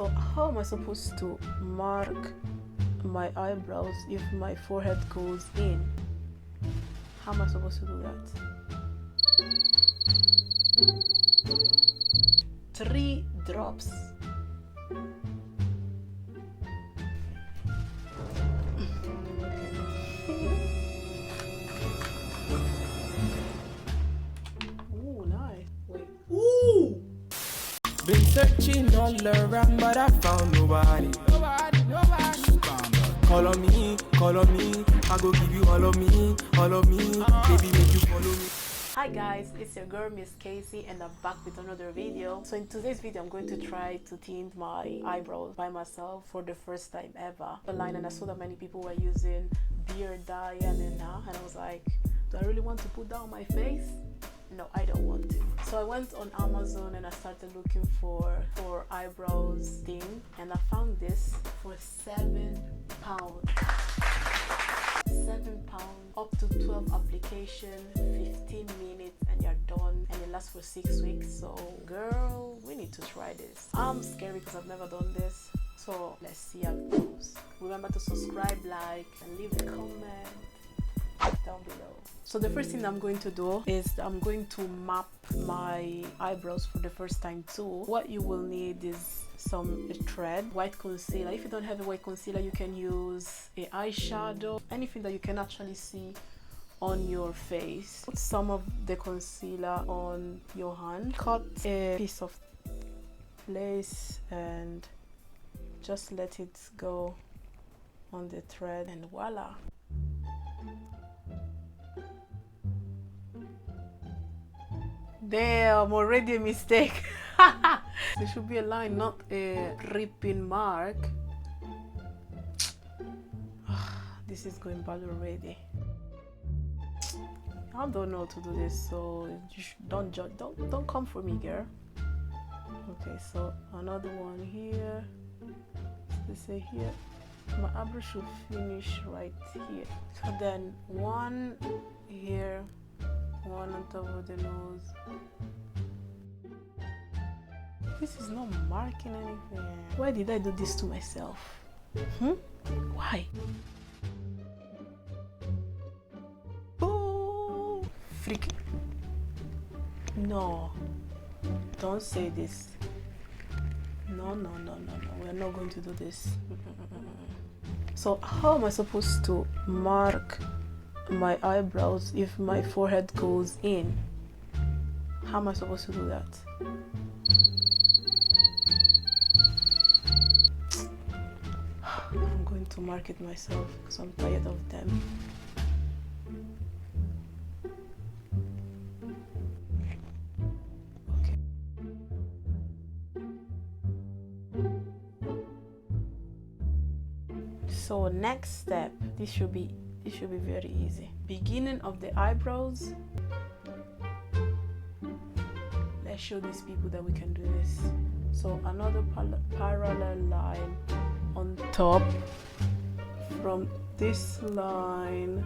So how am I supposed to mark my eyebrows if my forehead goes in? How am I supposed to do that? 3 drops. Ooh, nice. Wait. Ooh! Been searching all around, but I found nobody. Call on me, I go give you all of me, baby, make you follow me. Hi guys, it's your girl Miss KESI and I'm back with another video. So in today's video I'm going to try to tint my eyebrows by myself for the first time ever online, and I saw that many people were using beard dye and I was like, do I really want to put that on my face? No, I don't want to. So I went on Amazon and I started looking for eyebrows tint, and I found this for £7. £7, up to 12 application, 15 minutes and you're done, and it lasts for 6 weeks. So girl, we need to try this. I'm scared because I've never done this, so let's see how it goes. Remember to subscribe, like, and leave a comment down below. So the first thing I'm going to do is I'm going to map my eyebrows for the first time too. What you will need is some thread, white concealer. If you don't have a white concealer, you can use a eyeshadow, anything that you can actually see on your face. Put some of the concealer on your hand, cut a piece of lace and just let it go on the thread, and voila. Damn, already a mistake. There should be a line, not a ripping mark. This is going bad already. I don't know how to do this, so you don't judge. Don't come for me, girl. Okay, so another one here. Let's say here. My eyebrow should finish right here. So then one here, one on top of the nose. This is not marking anything. Why did I do this to myself? Why? Oh, freak. No, don't say this. No, we're not going to do this. So how am I supposed to mark my eyebrows if my forehead goes in? How am I supposed to do that? I'm going to mark it myself because I'm tired of them. Okay. So next step, this should be very easy. Beginning of the eyebrows. Let's show these people that we can do this. So another parallel line on top from this line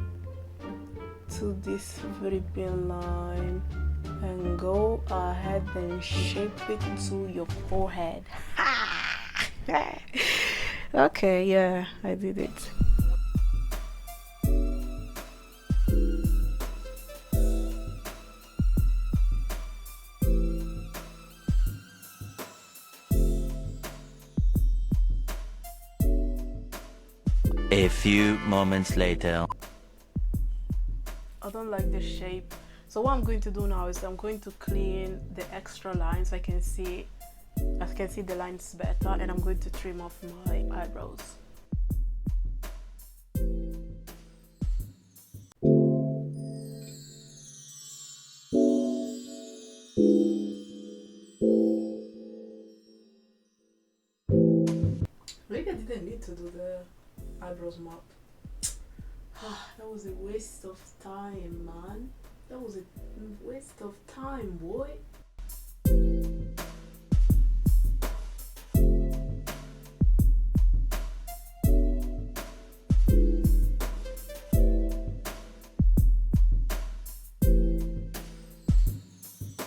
to this very thin line, and go ahead and shape it to your forehead. Okay, yeah, I did it. A few moments later. I don't like the shape, so what I'm going to do now is I'm going to clean the extra lines so I can see the lines better, and I'm going to trim off my eyebrows. Maybe I didn't need to do the eyebrows map. That was a waste of time, man. That was a waste of time, boy.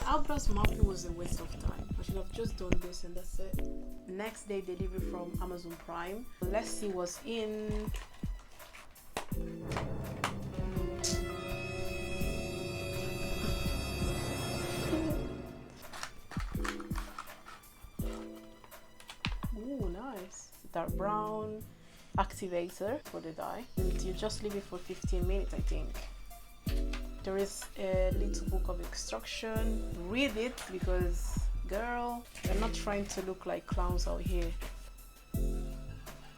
Eyebrows mapping was a waste of time. I should have just done this and that's it. Next day delivery from Amazon Prime. Let's see what's in. Ooh, nice. Dark brown activator for the dye. And you just leave it for 15 minutes, I think. There is a little book of instruction. Read it because, girl, we're not trying to look like clowns out here.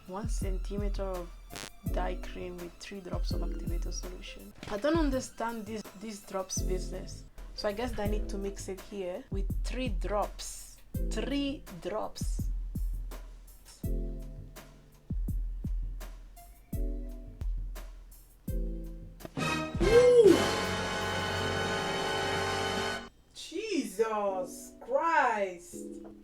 1 centimeter of dye cream with 3 drops of activator solution. I don't understand this drops business. So I guess I need to mix it here with 3 drops. 3 drops. Ooh. Jesus Christ!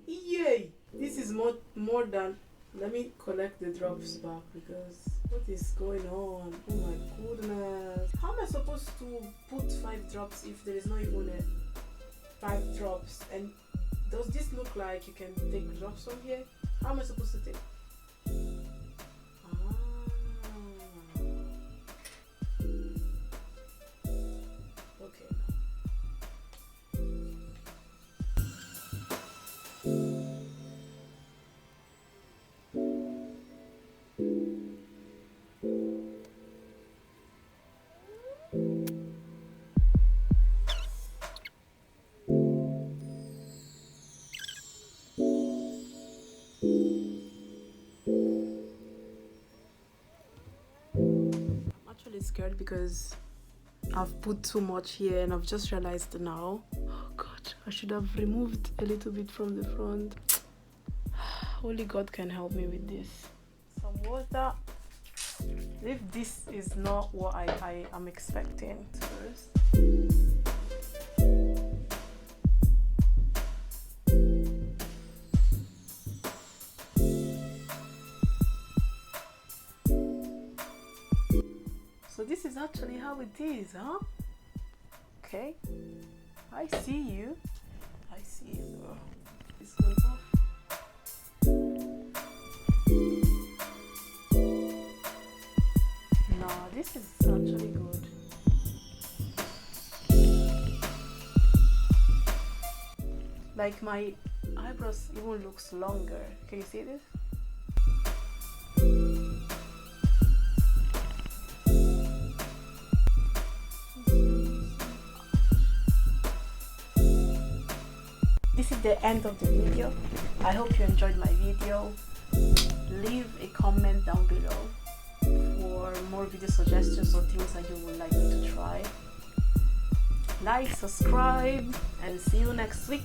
Yay! This is more than. Let me collect the drops back because what is going on? Oh my goodness! How am I supposed to put 5 drops if there is not even a 5 drops? And does this look like you can take drops from here? How am I supposed to take? Scared because I've put too much here and I've just realized now. Oh God, I should have removed a little bit from the front. Only God can help me with this. Some water. If this is not what I am expecting first. So this is actually how it is, huh? Okay. I see you. I see you, girl. It's going off. Nah, this is actually good. Like my eyebrows even looks longer. Can you see this? This is the end of the video. I hope you enjoyed my video. Leave a comment down below for more video suggestions or things that you would like me to try. Like, subscribe, and see you next week.